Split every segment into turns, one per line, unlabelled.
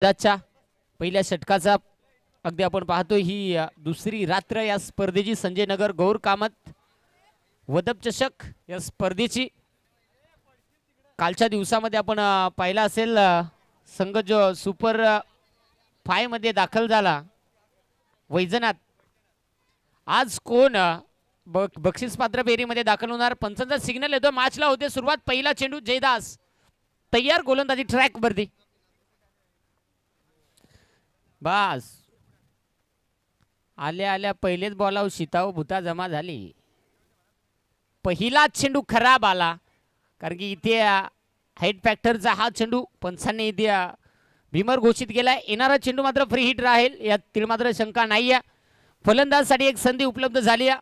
च्या पहिल्या षटकाचा अगदी आपण पाहतोय ही दुसरी रात्र या स्पर्धेची संजय नगर गौर कामत वदप चषक या स्पर्धेची कालच्या दिवसामध्ये आपण पाहिला असेल संघ जो सुपर 5 मध्ये दाखल झाला वैजनाथ आज कोण बक्षीस पात्र फेरीमध्ये दाखल होणार पंचांचा सिग्नल येतो मॅचला होते सुरुवात पहिला चेंडू जयदास तयार गोलंदाजी ट्रॅक वरती बस आल्या आल्या पहिलेच बॉलावर शिताव भूता जमा झाली पहिला चेंडू खराब आला कारण की इथे हाईट फॅक्टरचा हा चेंडू पंचांनी इथे भीमर घोषित केलाय येणारा चेंडू मात्र फ्री हिट राहील यात मात्र शंका नाही आहे फलंदाजसाठी एक संधी उपलब्ध झाली आहे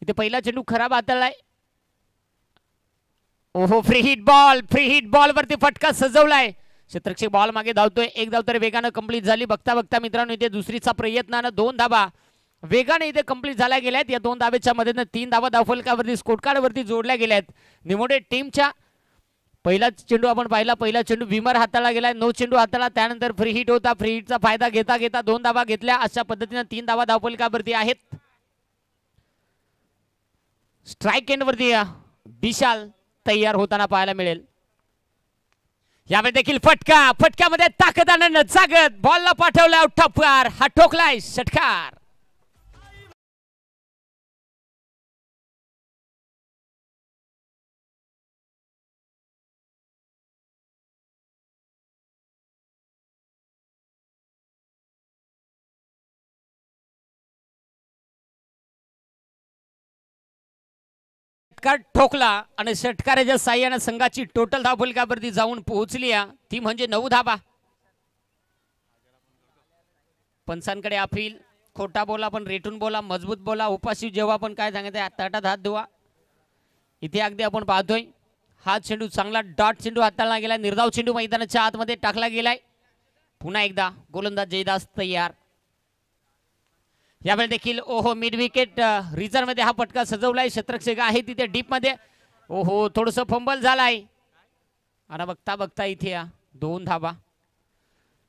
इथे पहिला चेंडू खराब हाताळलाय ओहो फ्री हिट बॉल वरती फटका सजवलाय क्षेत्ररक्षक बॉल मागे धावतोय एक धाव तर वेगानं कंप्लीट झाली बघता बघता मित्रांनो इथे दुसरीचा प्रयत्नानं 2 धाबा वेगाने इथे कंप्लीट झाल्या गेल्यात या 2 धावेच्या मदतीने 3 धावा धावफलकावरती स्कोर कार्ड वरती जोडल्या गेल्यात निमोडे टीमच्या पहिला चेंडू आपण पाहिला पहिला चेंडू विमर हाताळला गेलाय 9 चेंडू हाताळला त्यानंतर फ्री हिट होता फ्री हिटचा फायदा घेता घेता 2 धावा घेतल्या अशा पद्धतीने 3 धावा धावफलकावरती आहेत स्ट्राइक एंड वरती विशाल तयार होताना पाहायला मिळेल यावेळी देखील फटक्यामध्ये ताकदानं जागत बॉलला पाठवला टप्पार हा ठोकलाय षटकार ठोकला आणि षटकाराच्या साह्याने संघाची टोटल धावफलकावरती जाऊन पोहोचली ती म्हणजे 9 धावा पंचांकडे अपील खोटा बोला पण रेटून बोला मजबूत बोला उपाशी जेव्हा आपण काय सांगितलं ताटात हात धुवा इथे अगदी आपण पाहतोय हा चेंडू चांगला डॉट चेंडू हाताळला गेला निर्धाव चेंडू मैदानाच्या आतमध्ये टाकला गेलाय पुन्हा एकदा गोलंदाज जयदास तयार यावेळी देखील ओहो मिड विकेट रिझर्व मध्ये हा पटका सजवलाय क्षेत्ररक्षक आहे तिथे डीप मध्ये ओहो थोडस फंबल झालाय आणि बघता बघता इथे 2 धावा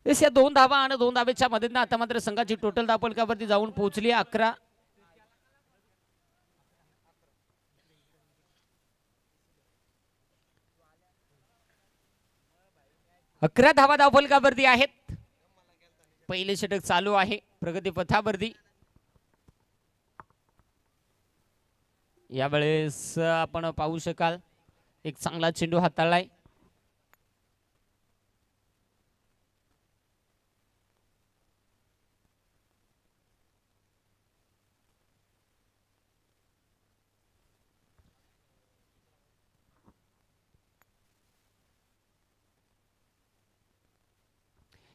या 2 धावा आणि 2 धावेच्या मदतीने आता मात्र संघाची टोटल धावफलकावरती जाऊन पोहोचली 11 धावा धावफलकावरती आहेत पहिले षटक चालू आहे प्रगती पथावरती यावेळेस आपण पाहू शकाल एक चांगला चेंडू हाताळलाय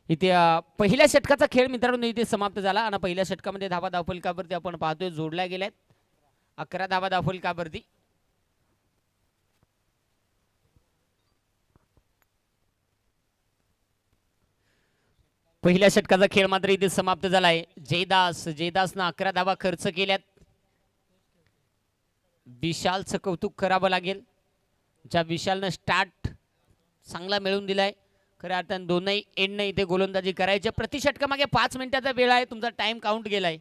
इथे पहिल्या षटकाचा खेळ मित्रांनो इथे समाप्त झाला आणि पहिल्या षटकामध्ये धावा धावफलकावरती आपण पाहतोय जोडल्या गेल्यात 11 धावा धावफलकावरती पहिल्या षटकाचा खेळ मात्र इथे समाप्त झालाय जयदासनं 11 धावा खर्च केल्यात विशालचं कौतुक करावं लागेल ज्या विशालनं स्टार्ट चांगला मिळवून दिलाय खऱ्या अर्थाने दोनही एंडने इथे गोलंदाजी करायची प्रति षटकामागे 5 मिनिटाचा वेळ आहे तुमचा टाइम काउंट गेलाय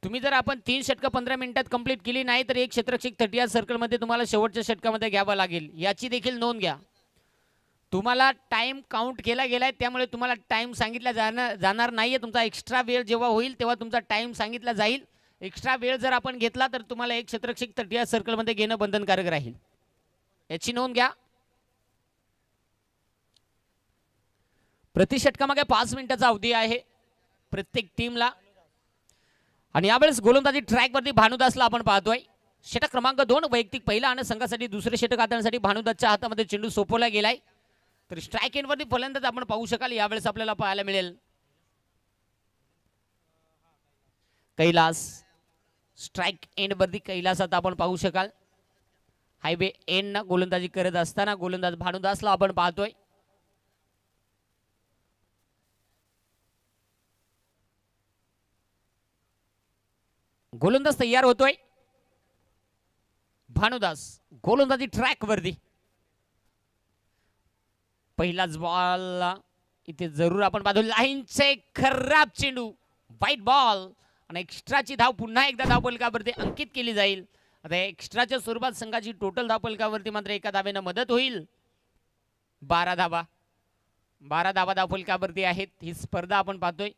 तुम्ही जर आपण 3 षटकं 15 मिनिटात कंप्लीट केली नाही तर एक क्षेत्ररक्षक 30 सर्कलमध्ये तुम्हाला शेवटच्या षटकामध्ये घ्यावं लागेल याची देखील नोंद घ्या तुम्हाला टाइम काउंट केला गेलाय त्यामुळे तुम्हाला टाइम सांगितला जाणार नाहीये तुमचा एक्स्ट्रा वेळ जेव्हा होईल तेव्हा तुमचा टाइम सांगितला जाईल एक्स्ट्रा वेळ जर आपण घेतला तर तुम्हाला एक क्षेत्ररक्षक 30 सर्कलमध्ये घेणं बंधनकारक राहील याची नोंद घ्या प्रति षटकामागे 5 मिनिटाचा अवधी आहे प्रत्येक टीमला आणि यावेळेस गोलंदाजी ट्रॅक वरती भानुदासला आपण पाहतोय षटक क्रमांक 2 वैयक्तिक पहिला आणि संघासाठी दुसरे षटक हाताळण्यासाठी भानुदासच्या हातामध्ये चेंडू सोपवला गेलाय तर स्ट्राइक एंड वरती फलंदाज आपण पाहू शकाल यावेळेस आपल्याला पाहायला मिळेल कैलास स्ट्राइक एंड वरती कैलास आता आपण पाहू शकाल हायवे एंड गोलंदाजी करत असताना गोलंदाज भानुदासला आपण पाहतोय गोलंदाज तयार होतोय भानुदास गोलंदाजी ट्रॅक वरती पहिलाच बॉल इथे जरूर आपण पाहतो लाईनचे खराब चेंडू, वाईट बॉल आणि एक्स्ट्राची धाव पुन्हा एकदा धावफलकावरती अंकित केली जाईल. आता एक्स्ट्राच्या स्वरूपात संघाची टोटल धावफलकावरती मात्र एका धावेनं मदत होईल. 12 धावा, 12 धावा धावफलकावरती आहेत. ही स्पर्धा आपण पाहतोय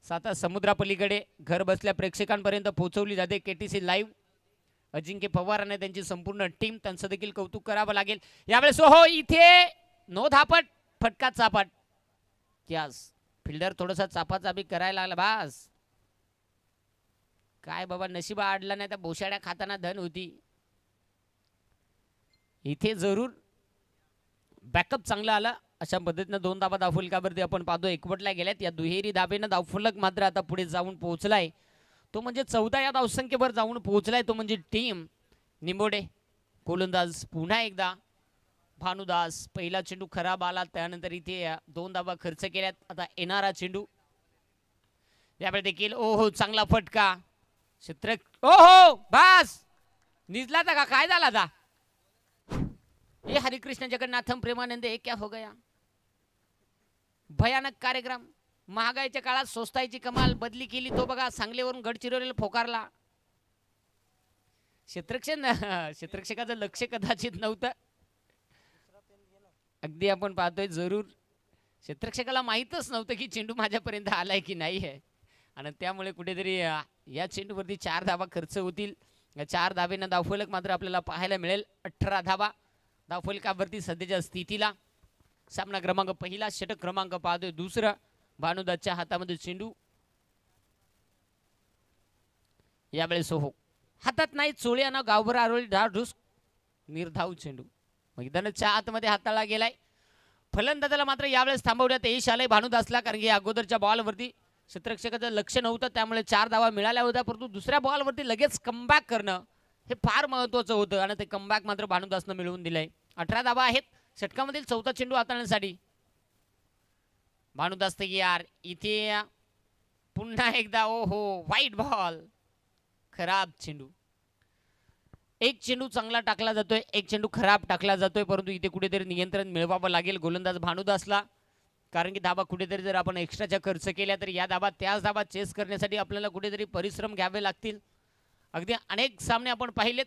साता समुद्रापलीकडे घर बसल्या प्रेक्षकांपर्यंत पोहोचवली जाते. केटीसी लाईव्ह अजिंक्य पवार आणि त्यांची संपूर्ण टीम, त्यांचं देखील कौतुक करावं लागेल यावेळेस. हो इथे नो धापट, फटका चापाट. यास फिल्डर थोडासा चापाचापी करायला लागला. बास काय बाबा, नशिबा आडला नाही तर बोशाड्या खाताना धन होती. इथे जरूर बॅकअप चांगला आला. अशा पद्धतीनं 2 धावा धावफलकावरती आपण पाहतो एकवटल्या गेल्यात. या दुहेरी धावेनं धावफलक मात्र आता पुढे जाऊन पोहोचलाय. तो म्हणजे 14 या धावसंख्येवर जाऊन पोहोचलाय. तो म्हणजे टीम निंबोडे. गोलंदाज पुन्हा एकदा भानुदास. पहिला चेंडू खराब आला, त्यानंतर इथे 2 धावा खर्च केल्यात. आता येणारा चेंडू यावेळी देखील ओहो चांगला फटका. क्षेत्र ओहो बास निजला था का, काय झाला था? ये हरिकृष्ण जगन्नाथम प्रेमानंद, ये क्या हो गया? भयानक कार्यक्रम. महागाईच्या काळात स्वस्ताईची कमाल बदली केली. तो बघा सांगलीवरून गडचिरोलीला फोकारला. क्षेत्ररक्षकाचं लक्ष कदाचित नव्हतं. अगदी आपण पाहतोय जरूर क्षेत्ररक्षकाला माहीतच नव्हतं की चेंडू माझ्यापर्यंत आलाय की नाही आहे. आणि त्यामुळे कुठेतरी या चेंडूवरती 4 धावा खर्च होतील. या 4 धावेनं धावफलक मात्र आपल्याला पाहायला मिळेल. 18 धावा धावफलकावरती सध्याच्या स्थितीला. सामना क्रमांक पहिला, षटक क्रमांक पाहतोय दुसरं. भानुदासच्या हातामध्ये चेंडू यावेळेस हो हातात नाही. चोळ्यानं गावभर आरोळी ढाढूस निर्धाव चेंडू मैदानाच्या आतमध्ये हाताळला गेलाय. फलंदाजाला मात्र यावेळेस थांबवण्यात यश आलंय भानुदासला, कारण की अगोदरच्या बॉलवरती क्षेत्ररक्षकाचं लक्ष नव्हतं, त्यामुळे 4 धावा मिळाल्या होत्या. परंतु दुसऱ्या बॉलवरती लगेच कमबॅक करणं हे फार महत्त्वाचं होतं आणि ते कमबॅक मात्र भानुदासनं मिळवून दिलंय. 18 धावा आहेत षटकामधील 4था चेंडू हाताळण्यासाठी. भानुदास तयार. इथे पुन्हा एकदा ओहो वाईट बॉल, खराब चेंडू. एक चेंडू चांगला टाकला जातोय, एक चेंडू खराब टाकला जातोय. परंतु इथे कुठेतरी नियंत्रण मिळवावं लागेल गोलंदाज भानुदासला, कारण की धाबा कुठेतरी जर आपण एक्स्ट्राच्या खर्च केल्या तर या धाबा त्याच धाबा चेस करण्यासाठी आपल्याला कुठेतरी परिश्रम घ्यावे लागतील. अगदी अनेक सामने आपण पाहिलेत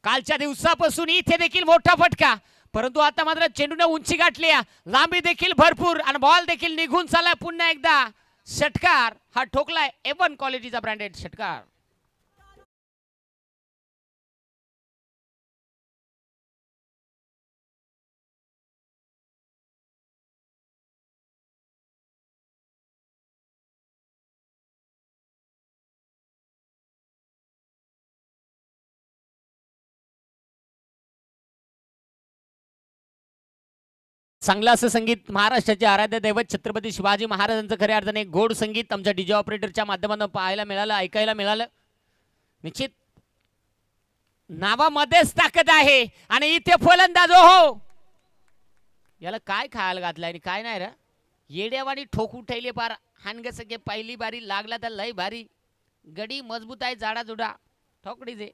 कालच्या दिवसापासून. इथे देखील मोठा फटका, परंतु आता मात्र चेंडूने उंची गाठली, लांबी देखील भरपूर आणि बॉल देखील निघून चाललाय. पुन्हा एकदा षटकार हा ठोकलाय. A1 क्वालिटीचा ब्रँडेड षटकार. चांगलं असं संगीत, महाराष्ट्राचे आराध्य दैवत छत्रपती शिवाजी महाराजांचं खऱ्या अर्थाने गोड संगीत आमच्या डीजे ऑपरेटरच्या माध्यमातून पाहायला मिळालं, ऐकायला मिळालं. निश्चित नावामध्येच ताकद आहे. आणि इथे फलंदाज हो याला काय खायला घातलं आणि काय नाही रे, येड्यावानी ठोक उठायले पार. हानग सगळे पहिली बारी लागला तर लय भारी. गडी मजबूत आहे, जाडा जुडा ठोकडीचे.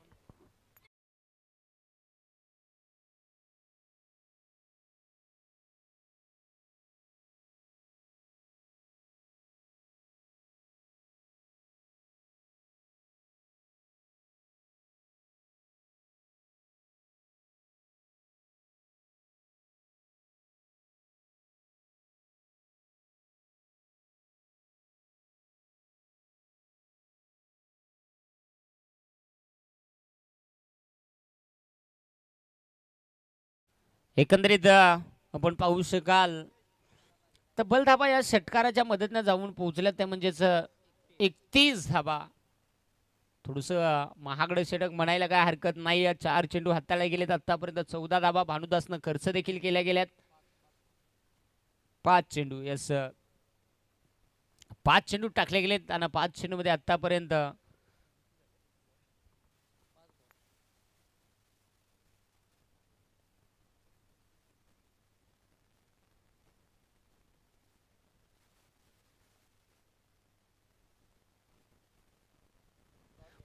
एकंदरीत आपण पाहू शकाल तब्बल धाबा या षटकाराच्या मदतीने जाऊन पोहोचल्या, त्या म्हणजेच 31 धाबा. थोडस महागडं षटक म्हणायला काय हरकत नाही. 4 चेंडू हाताळले गेलेत आतापर्यंत. 14 धाबा भानुदासनं खर्च देखील केल्या गेल्यात. 5 चेंडू यस 5 चेंडू टाकले गेलेत आणि 5 चेंडू मध्ये आतापर्यंत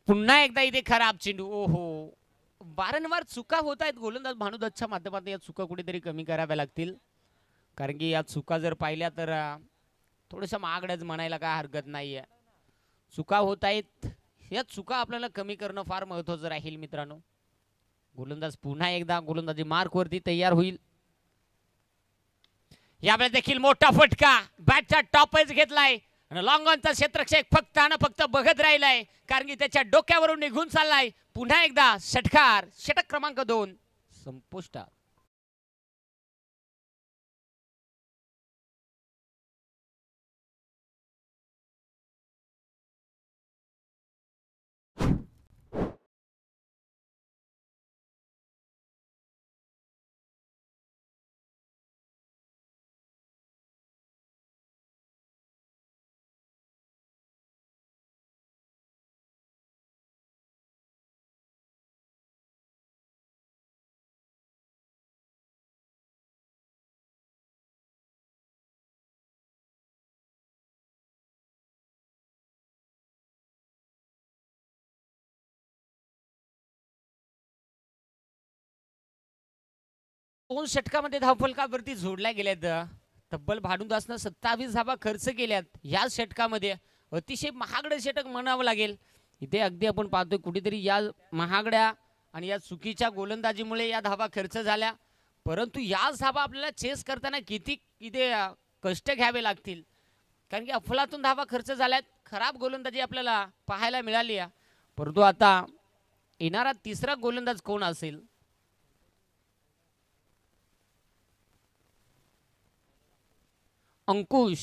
पुन्हा एकदा इथे खराब चेंडू. ओहो वारंवार चुका होत आहेत गोलंदाज भानुदासच्या माध्यमातून. या चुका कुठेतरी कमी कराव्या लागतील. कारण की या चुका जर पाहिल्या तर थोडंसं महागड्याच म्हणायला काय हरकत नाही आहे. चुका होत आहेत, या चुका आपल्याला कमी करणं फार महत्त्वाचं राहील मित्रांनो. गोलंदाज पुन्हा एकदा गोलंदाजी मार्कवरती तयार होईल. यावेळेस देखील मोठा फटका, बॅटचा टॉपच घेतलाय आणि लॉंग ऑनचा क्षेत्रक्षक फक्त आणि फक्त बघत राहिलाय, कारण की त्याच्या डोक्यावरून निघून चाललाय. पुन्हा एकदा षटकार, षटक क्रमांक 2 संपुष्टात. दोन षटकामध्ये धावफलकावरती जोडल्या गेल्यात. तब्बल भाडुदासनं 27 धावा खर्च केल्यात या षटकामध्ये. अतिशय महागडं षटक म्हणावं लागेल. इथे अगदी आपण पाहतोय कुठेतरी या महागड्या आणि या चुकीच्या गोलंदाजीमुळे या धावा खर्च झाल्या, परंतु याच धावा आपल्याला चेस करताना किती इथे कष्ट घ्यावे लागतील, कारण की अफलातून धावा खर्च झाल्यात. खराब गोलंदाजी आपल्याला पाहायला मिळाली आहे. परंतु आता येणारा तिसरा गोलंदाज कोण असेल? अंकुश.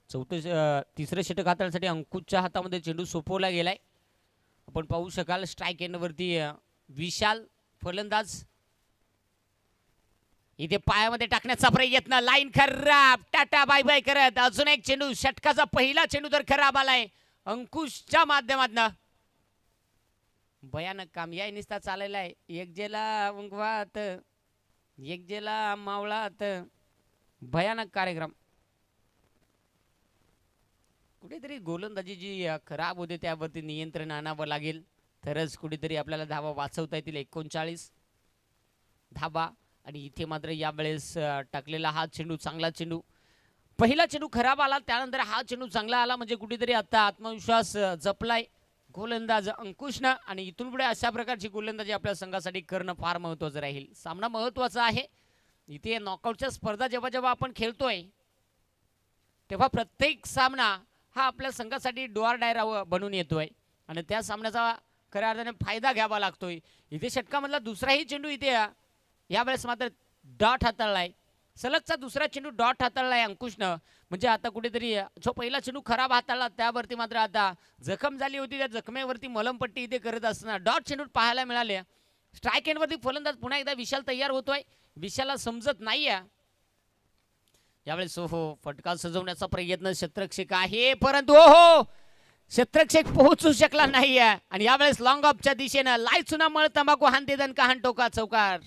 तिसरं षटक हाताळण्यासाठी अंकुशच्या हातामध्ये चेंडू सोपवला गेलाय. आपण पाहू शकाल स्ट्राईक एंडवरती विशाल फलंदाज. इथे पायामध्ये टाकण्याचा प्रयत्न, लाईन खराब, टाटा बाय बाय करत अजून एक चेंडू. षटकाचा पहिला चेंडू तर खराब आलाय अंकुशच्या माध्यमातून. भयानक काम या निस्ता चाललेला आहे. एक जेला उंगवात, एक जेला मावळात, भयानक कार्यक्रम. कुठेतरी गोलंदाजी जी खराब होते त्यावरती नियंत्रण आणावं लागेल, तरच कुठेतरी आपल्याला धावा वाचवता येतील. 39 धावा आणि इथे मात्र यावेळेस टाकलेला हा चेंडू चांगला चेंडू. पहिला चेंडू खराब आला, त्यानंतर हा चेंडू चांगला आला, म्हणजे कुठेतरी आता आत्मविश्वास जपलाय गोलंदाज अंकुशनं. आणि इथून पुढे अशा प्रकारची गोलंदाजी आपल्या संघासाठी करणं फार महत्त्वाचं राहील. सामना महत्त्वाचा आहे. इथे नॉकआउटच्या स्पर्धा जेव्हा जेव्हा आपण खेळतोय तेव्हा प्रत्येक सामना हा आपल्या संघासाठी डोआर डायरा बनून येतोय आणि त्या सामन्याचा खऱ्या अर्थाने फायदा घ्यावा लागतोय. इथे षटकामधला दुसराही चेंडू इथे यावेळेस मात्र डॉट हाताळलाय. सलगचा दुसरा चेंडू डॉट हाताळलाय अंकुशनं. म्हणजे आता कुठेतरी जो पहिला चेंडू खराब हाताळला त्यावरती मात्र आता जखम झाली होती, त्या जखमेवरती मलमपट्टी इथे करत असताना डॉट चेंडू पाहायला मिळाले. स्ट्राईक एंडवरती फलंदाज पुन्हा एकदा विशाल तयार होतोय. विशालला समजत नाहीये यावेळेस. हो, फटका सजवण्याचा प्रयत्न क्षेत्रक्षक आहे, परंतु हो क्षेत्रक्षक पोहोचू शकला नाही. आणि यावेळेस लॉंग ऑफच्या दिशेनं लाय चुना मळ तंबाखू हान देदन का हान टोका चौकार.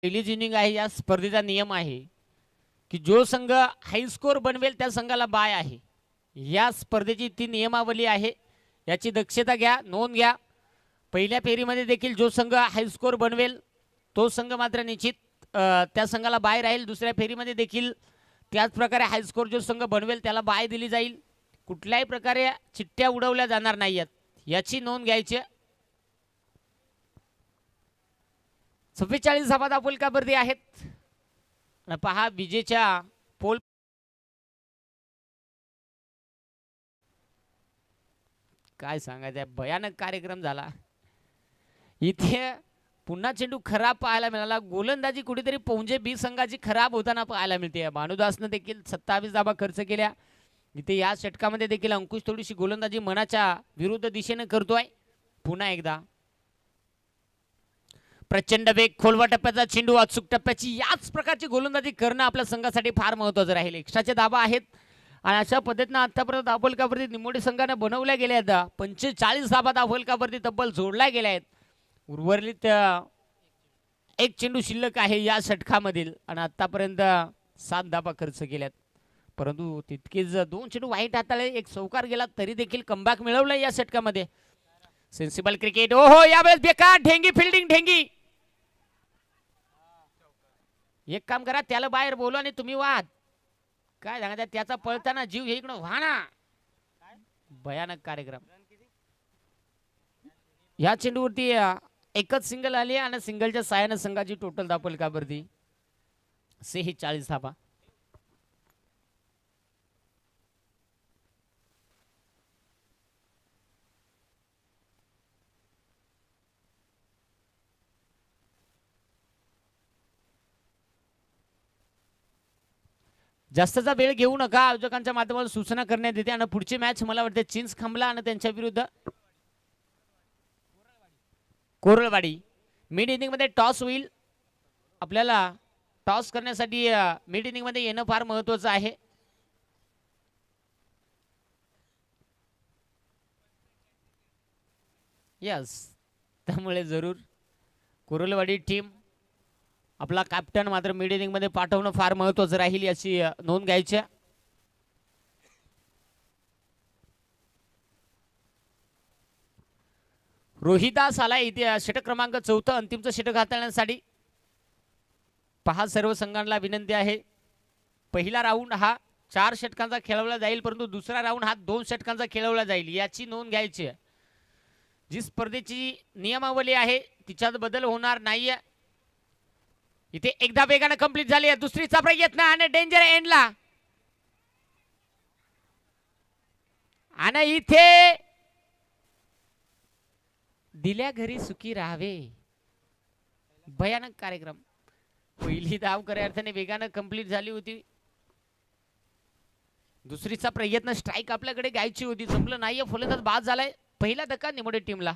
पहिलीच इनिंग आहे. या स्पर्धेचा नियम आहे की जो संघ हाय स्कोर बनवेल त्या संघाला बाय आहे. या स्पर्धेची ती नियमावली आहे, याची दक्षता घ्या, नोंद घ्या. पहिल्या फेरीमध्ये देखील जो संघ हाय स्कोर बनवेल तो संघ मात्र निश्चित त्या संघाला बाय राहील. दुसऱ्या फेरीमध्ये देखील त्याच प्रकारे हाय स्कोर जो संघ बनवेल त्याला बाय दिली जाईल. कुठल्याही प्रकारे चिठ्ठ्या उडवल्या जाणार नाहीत, याची नोंद घ्यायची. 44 धावा फलकावरती आहेत. पहा विजेच्या पोल काय सांगायचं, भयानक कार्यक्रम झाला इथे. पुन्हा चेंडू खराब पाहायला मिळाला. गोलंदाजी कुठेतरी पौंजे बी संघाची खराब होताना पाहायला मिळते. भानुदासनं देखील 27 धावा खर्च केल्या. इथे या षटकामध्ये देखील अंकुश थोडीशी गोलंदाजी मनाच्या विरुद्ध दिशेने करतोय. पुन्हा एकदा प्रचंड वेग, खोलवा टप्प्याचा चेंडू, अचूक टप्प्याची याच प्रकारची गोलंदाजी करणं आपल्या संघासाठी फार महत्त्वाचं राहील. एक्स्ट्राचे धाबा आहेत आणि अशा पद्धतीनं आतापर्यंत दाफलकावरती निमोडी संघाने बनवल्या गेल्या आहेत. 45 धाबा दाफलकावरती तब्बल जोडल्या गेल्या आहेत. उर्वरित एक चेंडू शिल्लक आहे या षटकामधील आणि आतापर्यंत 7 धाबा खर्च केल्यात, परंतु तितकेच 2 चेंडू वाईट हाताळले, एक चौकार गेला तरी देखील कमबॅक मिळवलं या षटकामध्ये. Sensible cricket. ओहो, यावेळेस बेकार ढेंगी फिल्डिंग, ढेंगी. एक काम करा, त्याला बाहेर बोलवा आणि तुम्ही वाद काय सांगा, त्याचा पळताना जीव हे इकडं व्हाना. भयानक कार्यक्रम. या चेंडूवरती एकच सिंगल आली आणि सिंगलच्या साहाय्याने संघाची टोटल दाफलकावरती 46 धाबा. जास्तचा वेळ घेऊ नका, आयोजकांच्या माध्यमातून सूचना करण्यात येते. आणि पुढची मॅच मला वाटते चिंच खांबला आणि त्यांच्या विरुद्ध कोरळवाडी. मिड इनिंग मध्ये टॉस होईल. आपल्याला टॉस करण्यासाठी मिड इनिंग मध्ये येणं फार महत्त्वाचं आहे. यस, त्यामुळे जरूर कोरळवाडी टीम आपला कॅप्टन मात्र मिड इनिंग मध्ये पाठवणं फार महत्त्वाचं राहील याची नोंद घ्यायची. रोहिदास आला इथे षटक क्रमांक 4 अंतिमचं षटक हाताळण्यासाठी. पहा, सर्व संघांना विनंती आहे, पहिला राऊंड हा 4 षटकांचा खेळवला जाईल, परंतु दुसरा राऊंड हा 2 षटकांचा खेळवला जाईल याची नोंद घ्यायची. जी स्पर्धेची नियमावली आहे तिच्यात बदल होणार नाहीये. इथे एकदा वेगाने कंप्लीट झाली आहे, दुसरीचा प्रयत्न आणि डेंजर एंडला. आणि इथे दिल्या घरी सुखी राहावे. भयानक कार्यक्रम. पहिली धाव खऱ्या अर्थाने वेगाने कंप्लीट झाली होती, दुसरीचा प्रयत्न स्ट्राइक आपल्याकडे घ्यायची होती, जमलं नाहीये, फलंदाज बाद झालाय. पहिला धक्का निमोडे टीमला.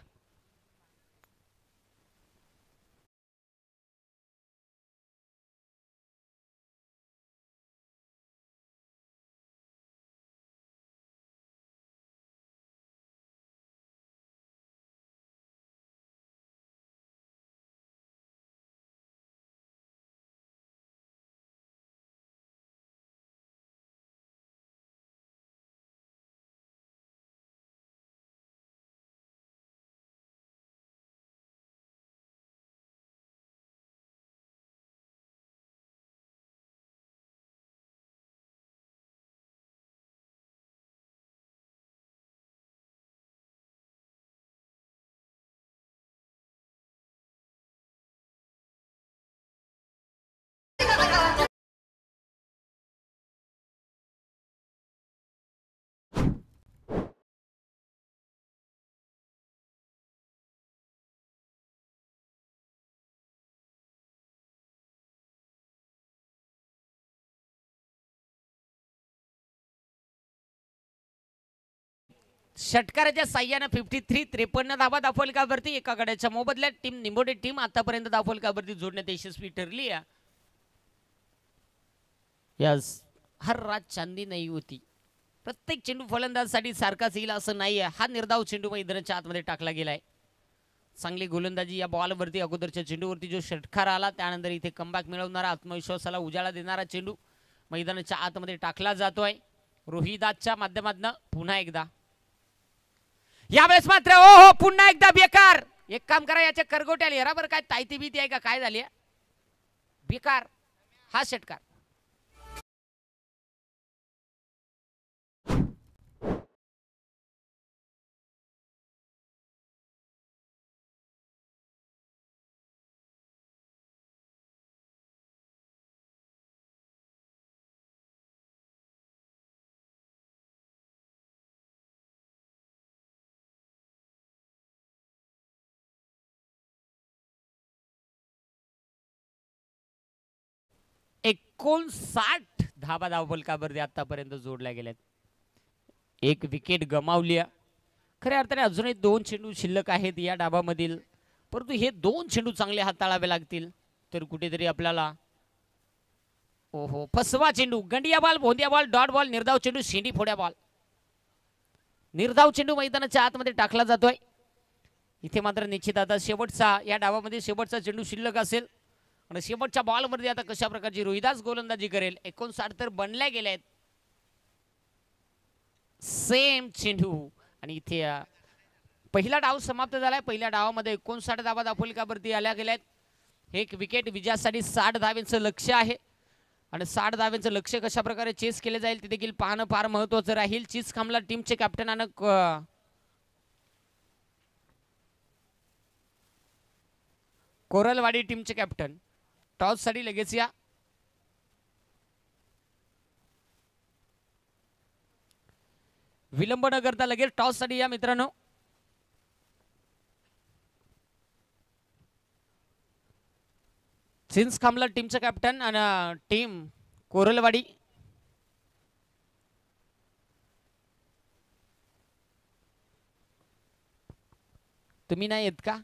षटकाराच्या साह्याने 53-53 धाबा दाफलकावरती. एका गड्याच्या मोबदल्यात टीम निंबोडे टीम आतापर्यंत दाफलकावरती जोडण्यात यशस्वी ठरली आहे. यस, हर रात चांदी नाही होती. प्रत्येक चेंडू फलंदाजासाठी सारखाच येईल असं नाही आहे. हा निर्धाव चेंडू मैदानाच्या आतमध्ये टाकला गेलाय. चांगली गोलंदाजी या बॉलवरती. अगोदरच्या चेंडूवरती जो षटकार आला त्यानंतर इथे कमबॅक मिळवणारा, आत्मविश्वासाला उजाळा देणारा चेंडू मैदानाच्या आतमध्ये टाकला जातोय रोहिदासच्या माध्यमातून. पुन्हा एकदा यावेळेस मात्र ओहो, पुन्हा एकदा बेकार. एक काम करा, याच्या करगोट्याला बरोबर काय तायती भीती आहे का काय झाली, बेकार हा षटकार. एकूण 60 धाबा धावफलकावरती आतापर्यंत जोडल्या गेल्यात. एक विकेट गमावली. खऱ्या अर्थाने अजूनही 2 चेंडू शिल्लक आहेत या डाबामधील, परंतु हे दोन चेंडू चांगले हाताळावे लागतील तर कुठेतरी आपल्याला ओहो फसवा चेंडू Gandiya ball भोंदिया ball dot ball निर्धाव चेंडू शेंडी फोड्या बॉल निर्धाव चेंडू मैदानाच्या आतमध्ये टाकला जातोय इथे मात्र निश्चित आता शेवटचा या डावामध्ये शेवटचा चेंडू शिल्लक असेल आणि शेवटच्या बॉलवरती आता कशा प्रकारची रोहिदास गोलंदाजी करेल 59 तर बनल्या गेल्या आहेत सेम चेंडू आणि इथे पहिला डाव समाप्त झालाय पहिल्या डावामध्ये 59 धावा दापोलीकावरती आल्या गेल्यात एक विकेट विजयासाठी 60 धावांचं लक्ष्य आहे आणि 60 धावांचं लक्ष्य कशा प्रकारे चेस केले जाईल ते देखील पाहणं फार महत्त्वाचं राहील चीज खामला टीमचे कॅप्टन कोरलवाडी टीमचे कॅप्टन टॉस साठी लगेच या विलंब न करता लगेच टॉस साठी या मित्रांनो चिंच खामला टीमचं कॅप्टन आणि टीम कोरलवाडी तुम्ही नाही येत का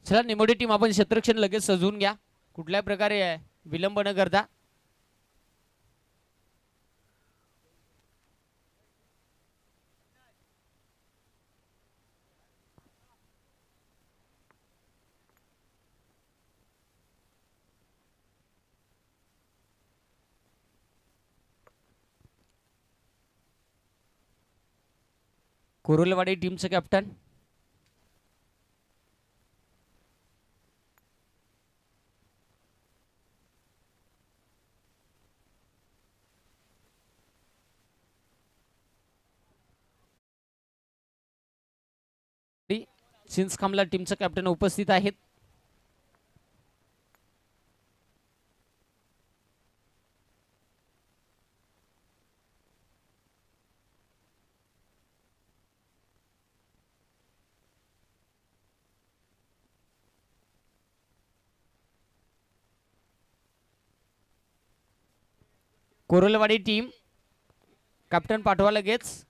चला निमोडी टीम आपण क्षेत्ररक्षण लगेच सजवून घ्या कुठल्या प्रकारे विलंब न करता कोरलवाडी टीमचं कॅप्टन चिंच खामला टीमचं कॅप्टन उपस्थित आहेत कोरलवाडी टीम कॅप्टन पाठवा लगेच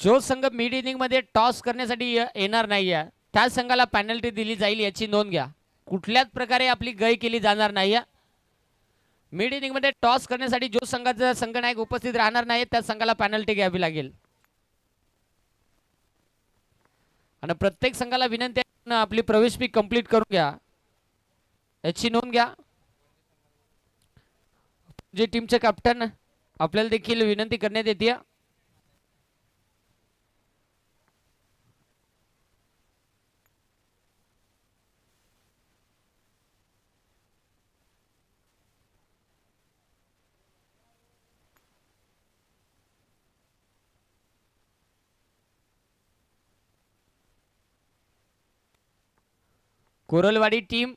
जो संघ मिड इनिंग मध्ये टॉस करण्यासाठी येणार नाहीये त्या संघाला पेनल्टी दिली जाईल याची नोंद घ्या कुठल्याच प्रकारे आपली गय केली जाणार नाही मिड इनिंग मध्ये टॉस करण्यासाठी जो संघाचा संघनायक उपस्थित राहणार नाही त्या संघाला पेनल्टी घ्यावी लागेल आणि प्रत्येक संघाला विनंती आहे आपली प्रवेश फी कंप्लीट करून घ्या याची नोंद घ्या जे टीमचे कॅप्टन आपल्याला देखील विनंती करण्यात येते कोरलवाडी टीम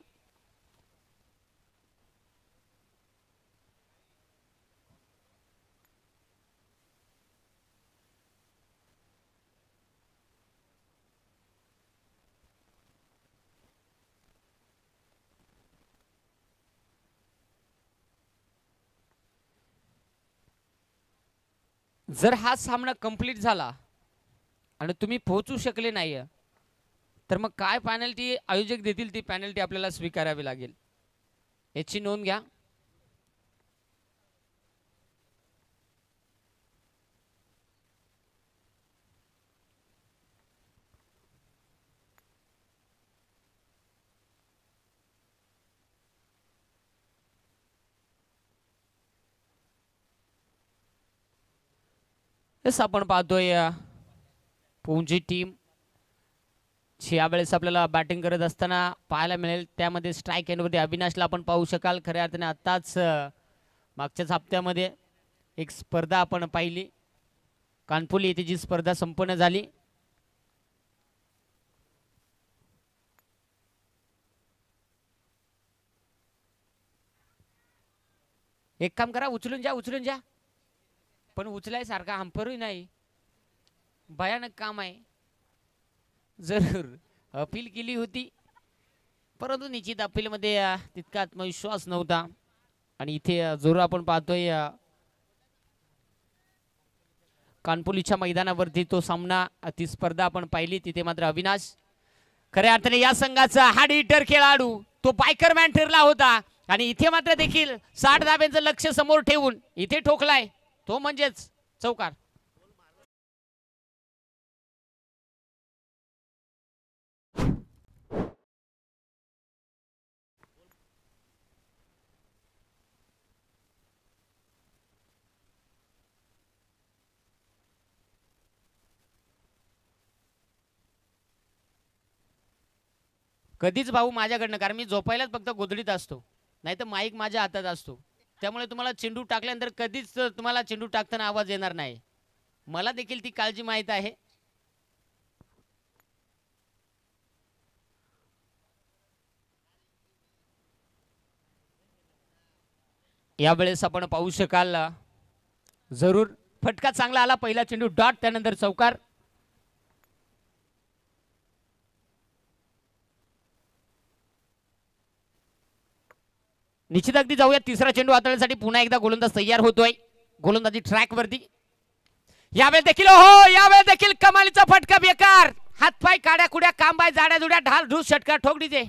जर हा सामना कंप्लीट झाला आणि तुम्ही पोहोचू शकले नाही तर मग काय पेनल्टी आयोजक देतील ती पेनल्टी आपल्याला स्वीकारावी लागेल याची नोंद घ्या आपण पाहतोय पुंजी टीम यावेळेस आपल्याला बॅटिंग करत असताना पाहायला मिळेल त्यामध्ये स्ट्राईक एंडवरती अविनाशला आपण पाहू शकाल खऱ्या अर्थाने आताच मागच्याच हप्त्यामध्ये एक स्पर्धा आपण पाहिली कानपुली येथे जी स्पर्धा संपन्न झाली एक काम करा उचलून जा पण उचलाय सारखा हंपरही नाही भयानक काम आहे जरूर अपील केली होती परंतु निश्चित अपीलमध्ये तितका आत्मविश्वास नव्हता आणि इथे जोर आपण पाहतोय कानपुलीच्या मैदानावरती तो सामना ती स्पर्धा आपण पाहिली तिथे मात्र अविनाश खऱ्या अर्थाने या संघाचा हार्ड हिटर खेळाडू तो बायकरमॅन ठरला होता आणि इथे मात्र देखील 60 धाब्यांचं लक्ष समोर ठेवून इथे ठोकलाय तो म्हणजेच चौकार. कधीच भाऊ माझ्याकडनं कारण मी झोपायलाच फक्त गोधडीत असतो नाही तर माईक माझ्या हातात असतो त्यामुळे तुम्हाला चेंडू टाकल्यानंतर कधीच तुम्हाला चेंडू टाकताना आवाज येणार नाही मला देखील ती काळजी माहित आहे. यावेळेस आपण पाहू शकाल जरूर फटका चांगला आला पहिला चेंडू डॉट त्यानंतर चौकार. निश्चित अगदी जाऊया तिसरा चेंडू हाताळण्यासाठी पुन्हा एकदा गोलंदाज तयार होतोय गोलंदाजी ट्रॅक वरती. यावेळी देखील हो यावेळी देखील कमालीचा फटका बेकार हातपाय काड्या कुड्या कांबाय जाड्या जुड्या ढाल ढूस षटकार ठोक डीजे.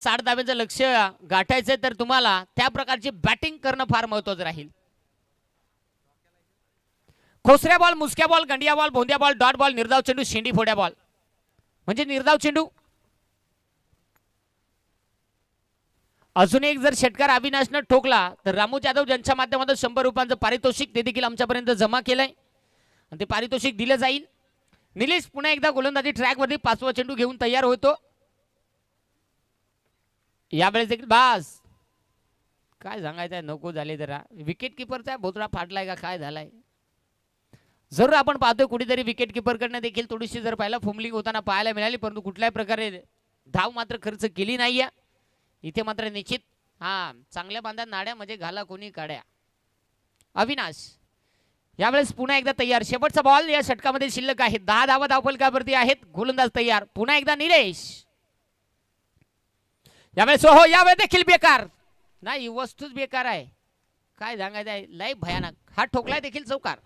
साठ धाब्यांचं लक्ष गाठायचंय तर तुम्हाला त्या प्रकारची बॅटिंग करणं फार महत्त्वाचं राहील. खोसऱ्या बॉल मुसक्या बॉल गंडिया बॉल भोंद्या बॉल डॉट बॉल निर्धाव चेंडू शेंडी फोड्या बॉल म्हणजे निर्धाव चेंडू. अजून एक जर षटकार अविनाशनं ठोकला तर रामू जाधव यांच्या माध्यमातून 100 रुपयांचं पारितोषिक ते देखील आमच्यापर्यंत जमा केलंय आणि ते पारितोषिक दिलं जाईल. निलेश पुन्हा एकदा गोलंदाजी ट्रॅक वरती पाचवा चेंडू घेऊन तयार होतो. यावेळेस देखील बास काय सांगायचंय नको झाले जरा विकेट किपरचा भोतडा फाटलाय का काय झालाय जरूर आपण पाहतोय कुठेतरी विकेट किपर कडनं देखील थोडीशी जर पाहिला फुमलिंग होताना पाहायला मिळाली परंतु कुठल्याही प्रकारे धाव मात्र खर्च केली नाहीये. इथे मात्र निश्चित चांगल्या बांधा नाड्या म्हणजे घाला कोणी काड्या. अविनाश यावेळेस पुन्हा एकदा तयार शेवटचा बॉल या षटकामध्ये शिल्लक आहे 10 धावा धावफलकावरती आहेत गोलंदाज तयार पुन्हा एकदा निलेश. यावेळेस हो यावेळेस देखील बेकार नाही वस्तूच बेकार आहे काय सांगायचं आहे लय भयानक हा ठोकलाय देखील चौकार.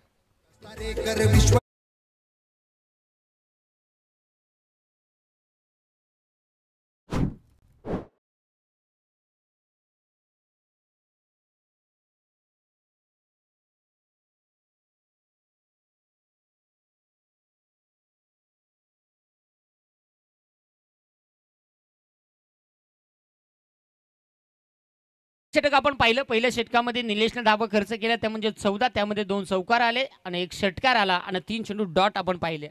षटक आपण पाहिलं पहिल्या षटकामध्ये निलेशने धावा खर्च केला त्या म्हणजे 14 त्यामध्ये 2 चौकार आले आणि 1 षटकार आला आणि 3 चेंडू डॉट आपण पाहिले.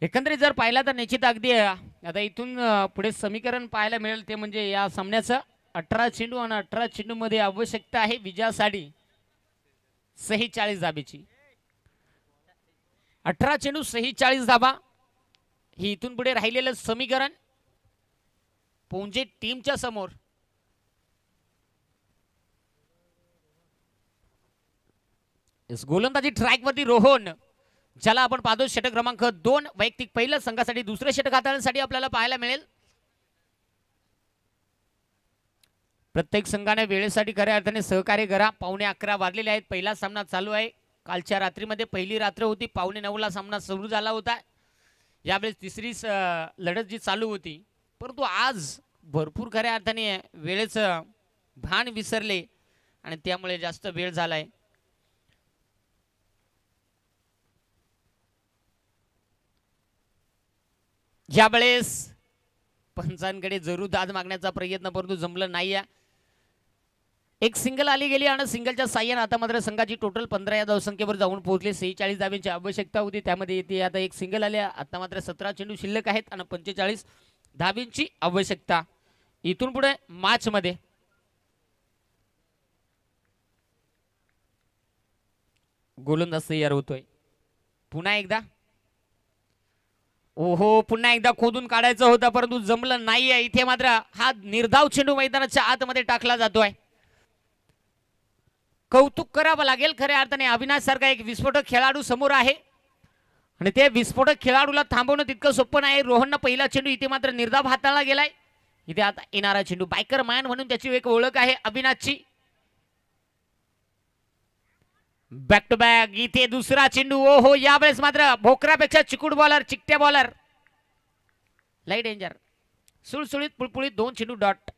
एकंदरीत जर पाहिला तर निश्चित अगदी आता इथून पुढे समीकरण पाहायला मिळेल ते म्हणजे या सामन्याचं 18 चेंडू आणि 18 चेंडू मध्ये आवश्यकता आहे विजयासाठी 46 धाबेची. 18 चेंडू 46 धाबा ही इथून पुढे राहिलेलं समीकरण पोंजे टीमच्या समोर. गोलंदाजी ट्रॅक वरती रोहन ज्याला आपण पाहतो षटक क्रमांक 2 वैयक्तिक पहिलं संघासाठी दुसरे षटक हाताळण्यासाठी आपल्याला पाहायला मिळेल. प्रत्येक संघाने वेळेसाठी खऱ्या अर्थाने सहकार्य करा. 11:15 वाजलेले आहेत पहिला सामना चालू आहे. कालच्या रात्रीमध्ये पहिली रात्र होती 9:15 सामना सुरू झाला होता. यावेळेस तिसरी लढत जी चालू होती परंतु आज भरपूर खऱ्या अर्थाने वेळेचं भान विसरले आणि त्यामुळे जास्त वेळ झालाय. यावेळेस पंचांकडे जरूर दाद मागण्याचा प्रयत्न परंतु जमलं नाही. एक सिंगल आली गेली आणि सिंगलच्या साह्याने आता मात्र संघाची टोटल 15 या धावसंख्येवर जाऊन पोहोचले. 46 धाब्यांची आवश्यकता होती त्यामध्ये येते आता एक सिंगल आले. आता मात्र 17 चेंडू शिल्लक आहेत आणि 45 धाब्यांची आवश्यकता. इथून पुढे मॅच मध्ये गोलंदाज तयार होतोय. पुन्हा एकदा ओहो, पुन्हा एकदा खोदून काढायचं होतं परंतु जमलं नाहीये. इथे मात्र हा निर्धाव चेंडू मैदानाच्या आतमध्ये टाकला जातोय. कौतुक करावं लागेल खऱ्या अर्थाने. अविनाश सारखा एक विस्फोटक खेळाडू समोर आहे आणि ते विस्फोटक खेळाडूला थांबवणं तितकं सोपं नाही. रोहननं पहिला चेंडू इथे मात्र निर्धाव हाताळला गेलाय. इथे आता येणारा चेंडू बायकर मॅन म्हणून त्याची एक ओळख आहे अविनाशची. बॅक टू बॅक इथे दुसरा चेंडू. ओहो, यावेळेस मात्र भोकरापेक्षा चिकूट बॉलर, चिकट्या बॉलर, लई डेंजर. सुळसुळीत पुळपुळीत 2 चेंडू डॉट.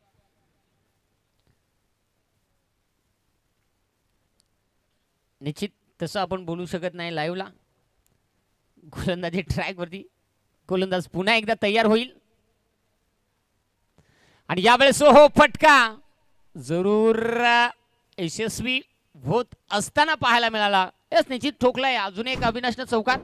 निश्चित तसं आपण बोलू शकत नाही लाईव्हला. गोलंदाजी ट्रॅक वरती गोलंदाज पुन्हा एकदा तयार होईल आणि यावेळेस हो फटका जरूर यशस्वी होत असताना पाहायला मिळाला. यस, निश्चित ठोकलाय अजून एक अविनाशनं चौकार.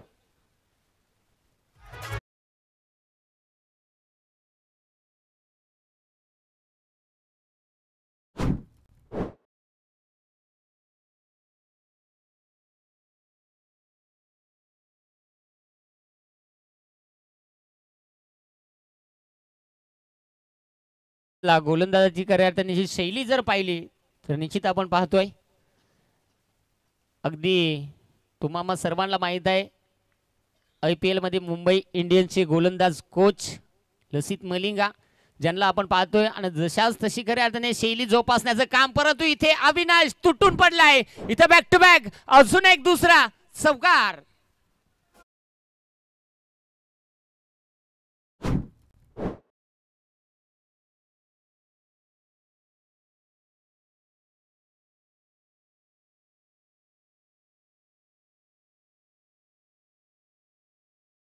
गोलंदाजाची खऱ्या अर्थाने शैली जर पाहिली तर निश्चित आपण पाहतोय अगदी तुम्हाला सर्वांना माहीत आहे IPL मध्ये मुंबई इंडियन्सचे गोलंदाज कोच लसित मलिंगा ज्यांना आपण पाहतोय आणि जशाच तशी खऱ्या अर्थाने शैली जोपासण्याचं काम. परंतु इथे अविनाश तुटून पडलाय. इथे बॅक टू बॅक अजून एक दुसरा चौकार.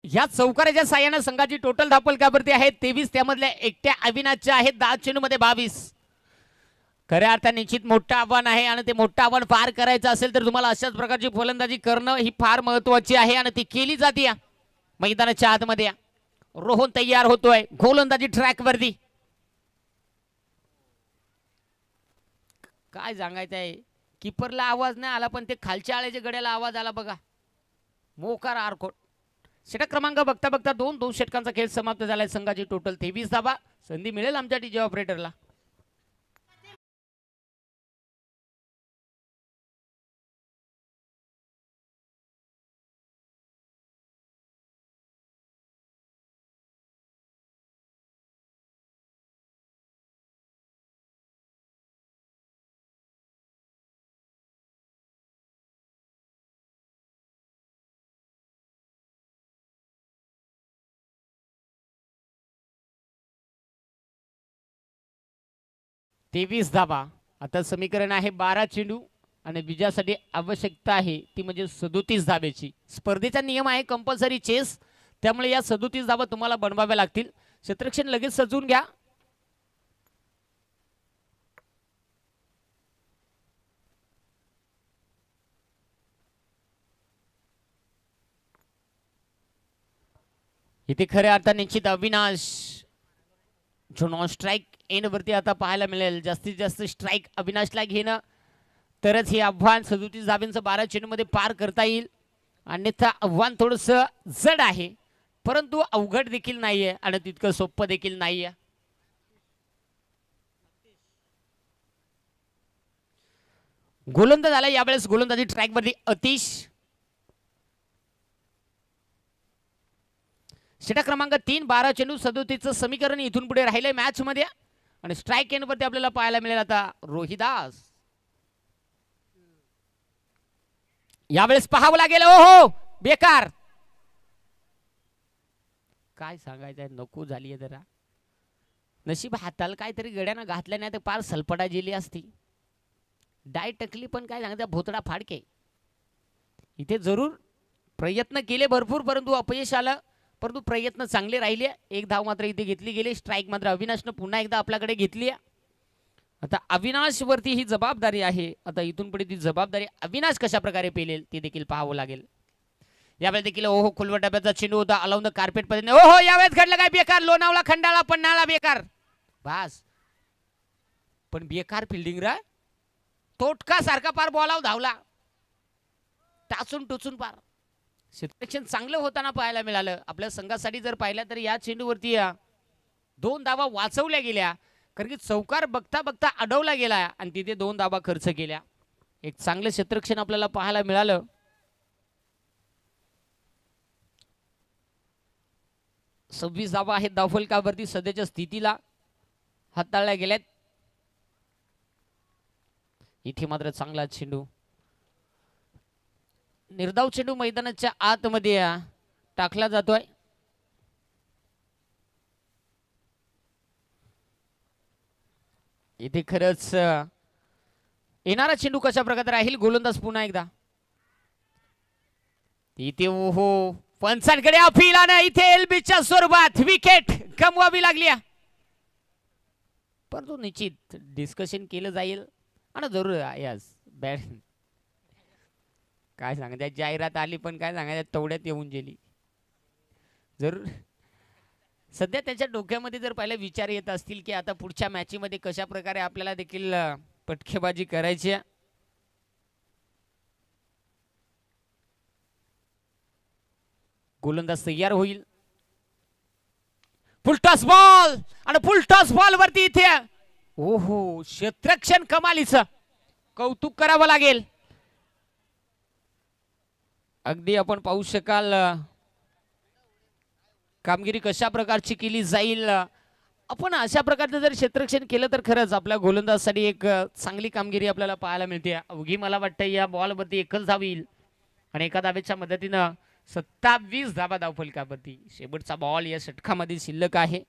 या चौकाराच्या साह्याने संघाची टोटल धापलकावरती आहेत 23. त्यामधल्या एकट्या अविनाशच्या आहेत 10 चेंडूमध्ये 22. खऱ्या अर्थाने निश्चित मोठं आव्हान आहे आणि ते मोठं आव्हान पार करायचं असेल तर तुम्हाला अशाच प्रकारची फलंदाजी करणं ही फार महत्वाची आहे आणि ती केली जाते या मैदानाच्या आतमध्ये. रोहन तयार होतोय गोलंदाजी ट्रॅक वरती. काय सांगायचं आहे, किपरला आवाज नाही आला पण ते खालच्या आळ्याच्या गड्याला आवाज आला बघा. मोकार आरकोट. षटक क्रमांक बघता बघता 2 षटकांचा खेळ समाप्त झालाय. संघाची टोटल 23 धावा. संधी मिळेल आमच्या डीजे ऑपरेटरला. तेवीस धावा. आता समीकरण आहे 12 चेंडू आणि विजयासाठी आवश्यकता आहे ती म्हणजे 37 धाब्याची. स्पर्धेचा नियम आहे कंपल्सरी चेस, त्यामुळे या 37 धावा तुम्हाला बनवाव्या लागतील. क्षेत्ररक्षण लगेच सजवून घ्या. इथे खऱ्या अर्थाने निश्चित अविनाश जो नॉन स्ट्राईक एंड वरती आता पाहायला मिळेल. जास्तीत जास्त स्ट्राईक अविनाशला घेणं तरच हे आव्हान 37 धाब्यांचं 12 चेंडूमध्ये पार करता येईल. अन्यथा आव्हान थोडंसं जड आहे परंतु अवघड देखील नाहीये आणि तितकं सोपं देखील नाहीये. गोलंदाज आला यावेळेस गोलंदाजी ट्रॅक वरती अतिश. षटक क्रमांक 3 12 चेंडू 37चं समीकरण इथून पुढे राहिलंय मॅच मध्ये आणि स्ट्राईक एंड वरती आपल्याला पाहायला मिळेल आता रोहिदास. यावेळेस पाहावं लागेल. ओहो बेकार. काय सांगायचं आहे, नको झाली आहे जरा. नशीब हाताला काहीतरी गड्यानं घातल्या नाही तर पार सलपटा गेली असती. डाय टकली पण काय सांगायचं भोतडा फाडके. इथे जरूर प्रयत्न केले भरपूर परंतु अपयश आलं. परंतु प्रयत्न चांगले राहिले. एक धाव मात्र इथे घेतली गेली. स्ट्राईक मात्र अविनाशनं पुन्हा एकदा आपल्याकडे घेतली. आता अविनाश वरती ही जबाबदारी आहे. आता इथून पुढे ती जबाबदारी अविनाश कशा प्रकारे पेलेल ते देखील पाहावं लागेल. यावेळेस देखील ओहो खुलवट डब्याचा चेंडू होता अलाउन द कार्पेट पद्धतीने. ओहो यावेळेस घडलं काय बेकार. लोणावळा खंडाळा पन्हाळा बेकार. बस पण बेकार फिल्डिंग रा. तोटका सारखा पार बॉलाव धावला. टाचून टोचून पार क्षेत्ररक्षण चांगलं होताना पाहायला मिळालं. आपल्या संघासाठी जर पाहिलं तर या चेंडूवरती 2 धावा वाचवल्या गेल्या, कारण की चौकार बघता बघता अडवला गेला आणि तिथे 2 धावा खर्च केल्या. एक चांगलं क्षेत्ररक्षण आपल्याला पाहायला मिळालं. सव्वीस धावा आहेत धावफलकावरती सध्याच्या स्थितीला हाताळल्या गेल्यात. इथे मात्र चांगला चेंडू, निर्धाव चेंडू मैदानाच्या आतमध्ये टाकला जातोय. इथे खरंच येणारा चेंडू कशा प्रकारे राहील. गोलंदाज पुन्हा एकदा इथे. ओहो, पंचांकडे अपील आणि इथे एलबीच्या स्वरूपात विकेट गमवावी लागली. परंतु निश्चित डिस्कशन केलं जाईल आणि जरूर यस बॅट काय सांगायचं, जाहिरात आली पण काय सांगायचं तेवढ्यात येऊन गेली. जरूर सध्या त्याच्या डोक्यामध्ये जर पहिले विचार येत असतील की आता पुढच्या मॅचमध्ये कशा प्रकारे आपल्याला देखील पटकेबाजी करायची. गोलंदाज तयार होईल. फुलटॉस बॉल आणि फुलटॉस बॉल वरती इथे ओहो क्षेत्ररक्षण कमालीचं कौतुक करावं लागेल. अगदी आपण पाहू शकाल कामगिरी कशा प्रकारची केली जाईल. आपण अशा प्रकारचं जर क्षेत्ररक्षण केलं तर खरंच आपल्या गोलंदाजसाठी एक चांगली कामगिरी आपल्याला पाहायला मिळते. अवघी मला वाटतं या बॉलवरती एकच धाव येईल आणि एका धावेच्या मदतीनं 27 धावा धावफलकावरती. शेवटचा बॉल या षटकामध्ये शिल्लक आहे.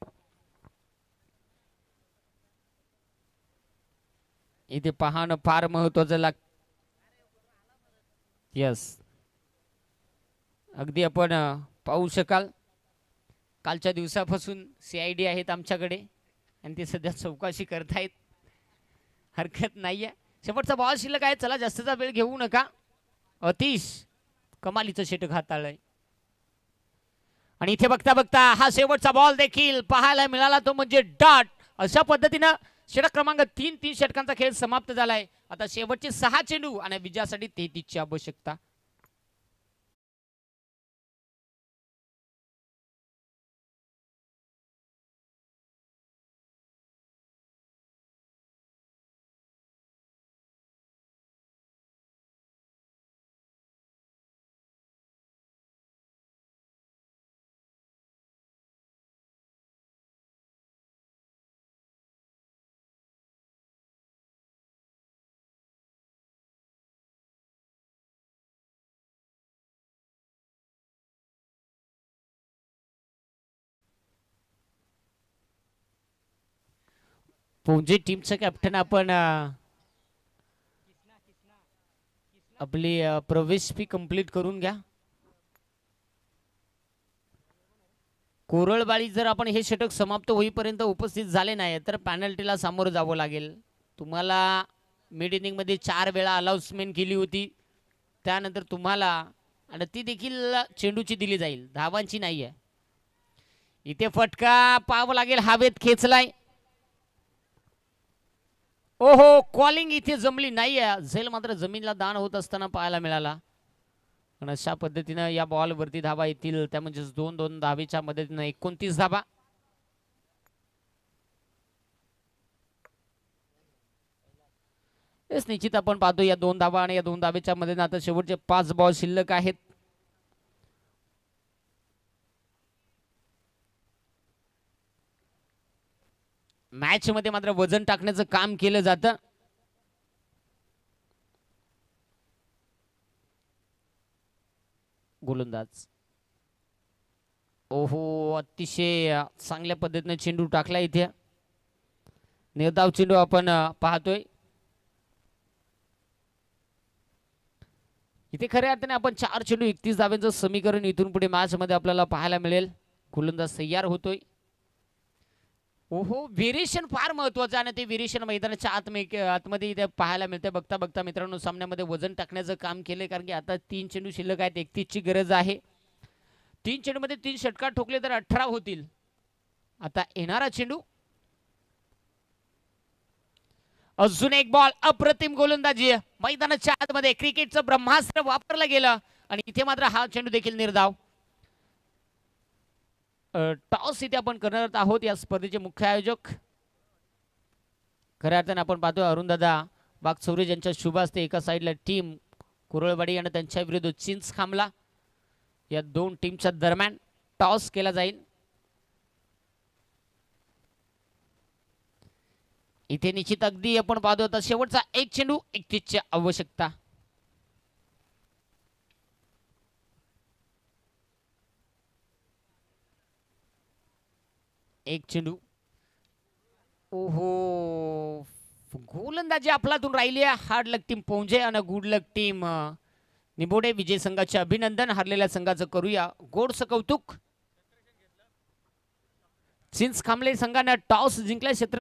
इथे पाहणं फार महत्वाचं लाग. यस, अगदी आपण पाहू शकाल कालच्या दिवसापासून CID आहेत आमच्याकडे आणि ते सध्या चौकशी करतायत. हरकत नाहीये. शेवटचा बॉल शिल्लक आहे. चला जास्तचा वेळ घेऊ नका. अतिश कमालीचं षटक हाताळलंय आणि इथे बघता बघता हा शेवटचा बॉल देखील पाहायला मिळाला, तो म्हणजे डॉट. अशा पद्धतीनं षटक क्रमांक 3 षटकांचा खेळ समाप्त झालाय. आता शेवटचे 6 चेंडू आणि विजयासाठी 33 ची आवश्यकता. पुंजे टीमचं कॅप्टन आपण आपली प्रवेश फी कंप्लीट करून घ्या. कोरळबाळी जर आपण हे षटक समाप्त होईपर्यंत उपस्थित झाले नाही तर पॅनल्टीला सामोरं जावं लागेल. तुम्हाला मिड इनिंग मध्ये 4 वेळा अनाउन्समेंट केली होती, त्यानंतर तुम्हाला आणि ती देखील चेंडूची दिली जाईल, धावांची नाही आहे. इथे फटका पाहावा लागेल. हवेत खेचलाय. ओहो, कॉलिंग इथे जमली नाही आहे. झेल मात्र जमीनला दान होत असताना पाहायला मिळाला आणि अशा पद्धतीनं या बॉल वरती धावा येतील, त्या म्हणजे 2-2 धावेच्या मदतीनं 29 धावा. हेच निश्चित आपण पाहतो या 2 धावा आणि या 2 धावेच्या मदतीनं आता शेवटचे 5 बॉल शिल्लक आहेत. मॅच मध्ये मात्र वजन टाकण्याचं काम केलं जातं. गोलंदाज ओहो, अतिशय चांगल्या पद्धतीने चेंडू टाकला. इथे निर्धाव चेंडू आपण पाहतोय. इथे खऱ्या अर्थाने आपण 4 चेंडू 31 धाव्यांचं समीकरण इथून पुढे मॅच मध्ये आपल्याला पाहायला मिळेल. गोलंदाज तयार होतोय. ओहो, व्हेरिएशन फार महत्वाचं आहे आणि ते व्हेरिएशन मैदानाच्या आतमध्ये इथे पाहायला मिळते. बघता बघता मित्रांनो सामन्यामध्ये वजन टाकण्याचं काम केलंय, कारण की आता 3 चेंडू शिल्लक आहेत. 31 ची गरज आहे. 3 चेंडू मध्ये 3 षटकार ठोकले तर 18 होतील. आता येणारा चेंडू अजून एक बॉल, अप्रतिम गोलंदाजी. मैदानाच्या आतमध्ये क्रिकेटचं ब्रह्मास्त्र वापरलं गेलं आणि इथे मात्र हा चेंडू देखील निर्धाव. टॉस इथे आपण करणार आहोत या स्पर्धेचे मुख्य आयोजक. खऱ्या अर्थाने आपण पाहतोय अरुणदादा वाघचौरे यांच्या शुभ हस्ते एका साईडला टीम कुरळवाडी आणि त्यांच्या विरुद्ध चिंचखांबला या दोन टीमच्या दरम्यान टॉस केला जाईल. इथे निश्चित अगदी आपण पाहतो आता शेवटचा एक चेंडू 31 ची आवश्यकता. एक चेंडू. ओहो, गोलंदाजी आपल्यातून राहिली आहे. हार्ड लक टीम पोंजे आणि गुड लक टीम निबोडे. विजय संघाचे अभिनंदन. हरलेल्या संघाचं करूया गोडसं कौतुक. चिंचखांबले संघाने टॉस जिंकला. क्षेत्र